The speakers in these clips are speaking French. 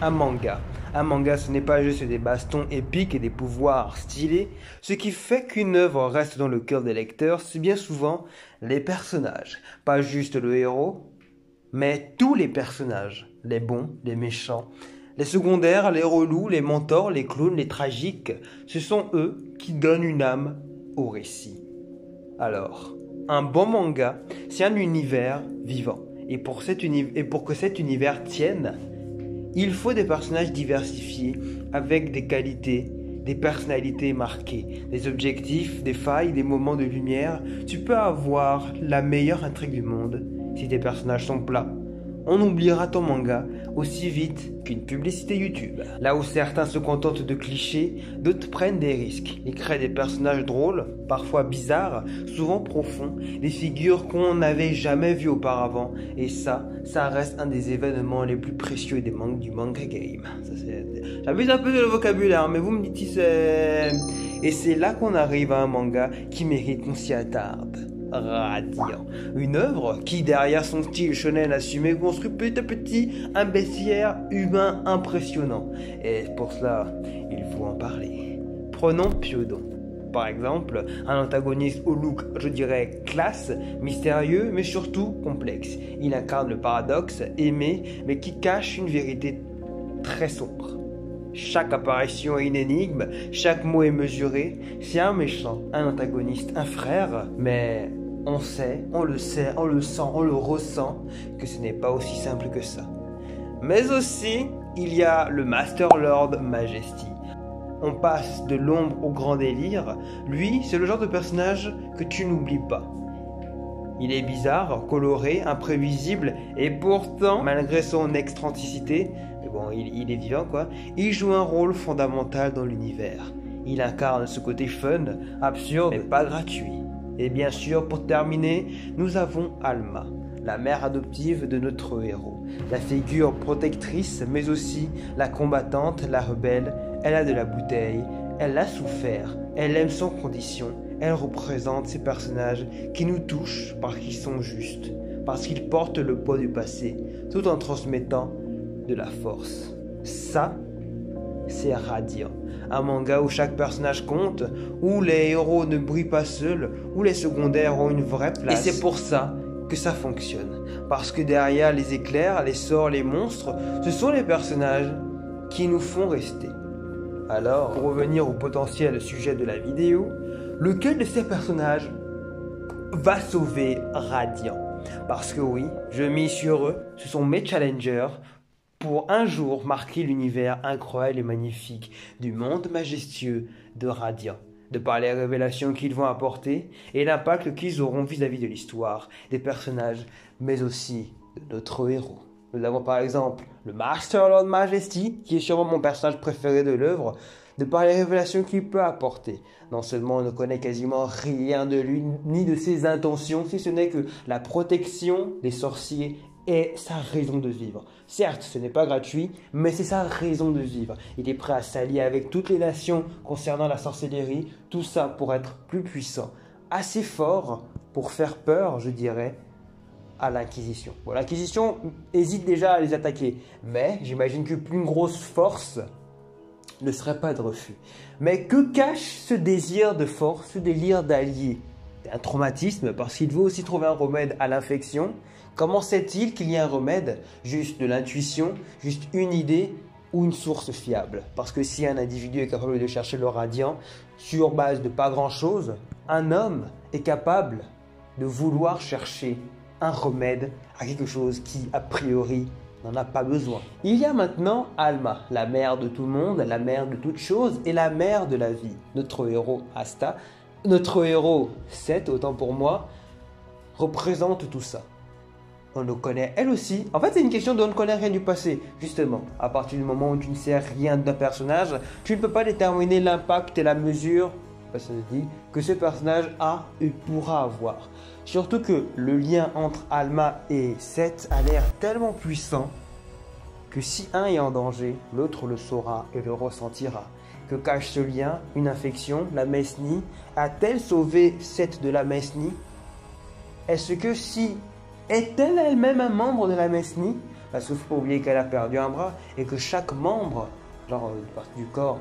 un manga. Un manga, ce n'est pas juste des bastons épiques et des pouvoirs stylés. Ce qui fait qu'une œuvre reste dans le cœur des lecteurs, c'est bien souvent les personnages. Pas juste le héros, mais tous les personnages. Les bons, les méchants, les secondaires, les relous, les mentors, les clowns, les tragiques. Ce sont eux qui donnent une âme au récit. Alors, un bon manga, c'est un univers vivant. Et pour que cet univers tienne, il faut des personnages diversifiés avec des qualités, des personnalités marquées, des objectifs, des failles, des moments de lumière. Tu peux avoir la meilleure intrigue du monde si tes personnages sont plats. On oubliera ton manga aussi vite qu'une publicité YouTube. Là où certains se contentent de clichés, d'autres prennent des risques. Ils créent des personnages drôles, parfois bizarres, souvent profonds, des figures qu'on n'avait jamais vues auparavant. Et ça reste un des événements les plus précieux du manga game. J'abuse un peu de le vocabulaire, mais vous me dites si c'est... Et c'est là qu'on arrive à un manga qui mérite qu'on s'y attarde. Radiant. Une œuvre qui, derrière son style shonen assumé, construit petit à petit un bestiaire humain impressionnant. Et pour cela, il faut en parler. Prenons Pyodon. Par exemple, un antagoniste au look, je dirais, classe, mystérieux, mais surtout complexe. Il incarne le paradoxe, aimé, mais qui cache une vérité très sombre. Chaque apparition est une énigme, chaque mot est mesuré. C'est un méchant, un antagoniste, un frère, mais on sait, on le sait, on le sent, on le ressent que ce n'est pas aussi simple que ça. Mais aussi, il y a le Master Lord Majesty. On passe de l'ombre au grand délire. Lui, c'est le genre de personnage que tu n'oublies pas. Il est bizarre, coloré, imprévisible, et pourtant, malgré son excentricité, bon, il est vivant quoi, il joue un rôle fondamental dans l'univers. Il incarne ce côté fun, absurde, mais pas gratuit. Et bien sûr, pour terminer, nous avons Alma, la mère adoptive de notre héros. La figure protectrice, mais aussi la combattante, la rebelle. Elle a de la bouteille, elle a souffert, elle aime sans condition. Elle représente ces personnages qui nous touchent parce qu'ils sont justes, parce qu'ils portent le poids du passé, tout en transmettant de la force. Ça, c'est Radiant. Un manga où chaque personnage compte, où les héros ne brillent pas seuls, où les secondaires ont une vraie place. Et c'est pour ça que ça fonctionne. Parce que derrière les éclairs, les sorts, les monstres, ce sont les personnages qui nous font rester. Alors, pour revenir au potentiel sujet de la vidéo, lequel de ces personnages va sauver Radiant? Parce que oui, je mise sur eux, ce sont mes challengers pour un jour marquer l'univers incroyable et magnifique du monde majestueux de Radiant, de par les révélations qu'ils vont apporter et l'impact qu'ils auront vis-à-vis de l'histoire, des personnages, mais aussi de notre héros. Nous avons par exemple le Master Lord Majesty, qui est sûrement mon personnage préféré de l'œuvre, de par les révélations qu'il peut apporter. Non seulement on ne connaît quasiment rien de lui, ni de ses intentions, si ce n'est que la protection des sorciers est sa raison de vivre. Certes, ce n'est pas gratuit, mais c'est sa raison de vivre. Il est prêt à s'allier avec toutes les nations concernant la sorcellerie, tout ça pour être plus puissant, assez fort pour faire peur, je dirais, à l'Inquisition. Bon, l'Inquisition hésite déjà à les attaquer, mais j'imagine que plus une grosse force ne serait pas de refus. Mais que cache ce désir de force, ce délire d'allier? C'est un traumatisme parce qu'il veut aussi trouver un remède à l'infection. Comment sait-il qu'il y a un remède? Juste de l'intuition, juste une idée ou une source fiable? Parce que si un individu est capable de chercher le radiant sur base de pas grand-chose, un homme est capable de vouloir chercher un remède à quelque chose qui, a priori, n'en a pas besoin. Il y a maintenant Alma, la mère de tout le monde, la mère de toute chose et la mère de la vie. Notre héros Asta, notre héros Seth, autant pour moi, représente tout ça. On le connaît elle aussi. En fait, c'est une question de on ne connaît rien du passé. Justement, à partir du moment où tu ne sais rien d'un personnage, tu ne peux pas déterminer l'impact et la mesure, ça se dit, que ce personnage a et pourra avoir. Surtout que le lien entre Alma et Seth a l'air tellement puissant que si un est en danger, l'autre le saura et le ressentira. Que cache ce lien? Une infection? La Mesnie? A-t-elle sauvé Seth de la Mesnie? Est-ce que si... Est-elle elle-même un membre de la Mesnie? Parce qu'il ne faut pas oublier qu'elle a perdu un bras et que chaque membre, genre partie du corps,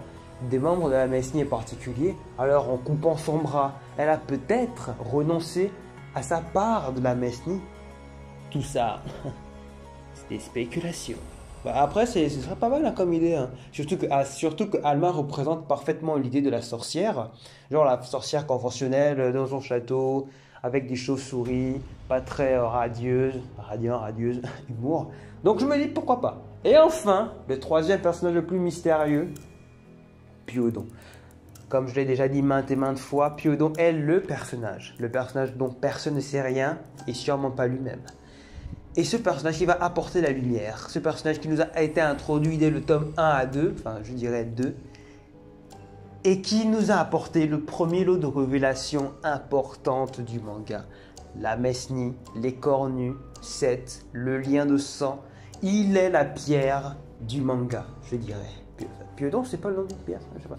des membres de la Mesnie est particulier. Alors en coupant son bras, elle a peut-être renoncé à sa part de la Mesnie. Tout ça, c'est des spéculations. Bah après, ce serait pas mal hein, comme idée. Hein. Surtout que Alma représente parfaitement l'idée de la sorcière. Genre la sorcière conventionnelle dans son château, avec des chauves-souris, pas très radieuse, radieuse, humour. Donc je me dis pourquoi pas. Et enfin, le troisième personnage le plus mystérieux, Piodon. Comme je l'ai déjà dit maintes et maintes fois, Piodon est le personnage dont personne ne sait rien et sûrement pas lui-même. Et ce personnage qui va apporter la lumière, ce personnage qui nous a été introduit dès le tome 1 à 2, enfin je dirais 2, et qui nous a apporté le premier lot de révélations importantes du manga. La Mesnie, les corps nus, Seth, le lien de sang, il est la pierre du manga, je dirais. Piodon, c'est pas le nom d'une pierre, je sais pas.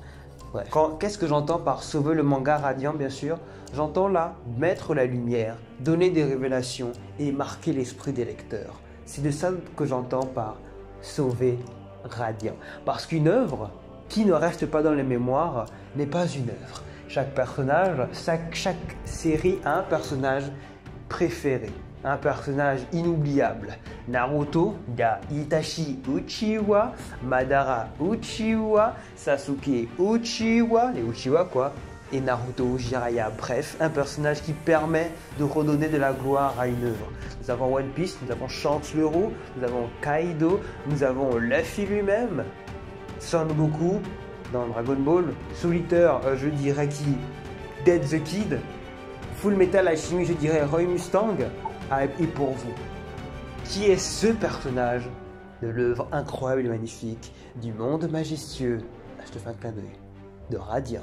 Ouais. Qu'est-ce que j'entends par sauver le manga radiant, bien sûr? J'entends là mettre la lumière, donner des révélations et marquer l'esprit des lecteurs. C'est de ça que j'entends par sauver radiant. Parce qu'une œuvre qui ne reste pas dans les mémoires n'est pas une œuvre. Chaque personnage, chaque série a un personnage préféré. Un personnage inoubliable. Naruto, il y a Itachi Uchiwa, Madara Uchiwa, Sasuke Uchiwa, les Uchiwa quoi, et Naruto Jiraiya. Bref, un personnage qui permet de redonner de la gloire à une œuvre. Nous avons One Piece, nous avons Shanks le Roux, nous avons Kaido, nous avons Luffy lui-même, Son Goku dans Dragon Ball, Solitaire, je dirais qui, Dead the Kid, Full Metal Alchemy, je dirais Roy Mustang. Et pour vous, qui est ce personnage de l'œuvre incroyable et magnifique du monde majestueux, je te fais un clin d'œil, de Radiant?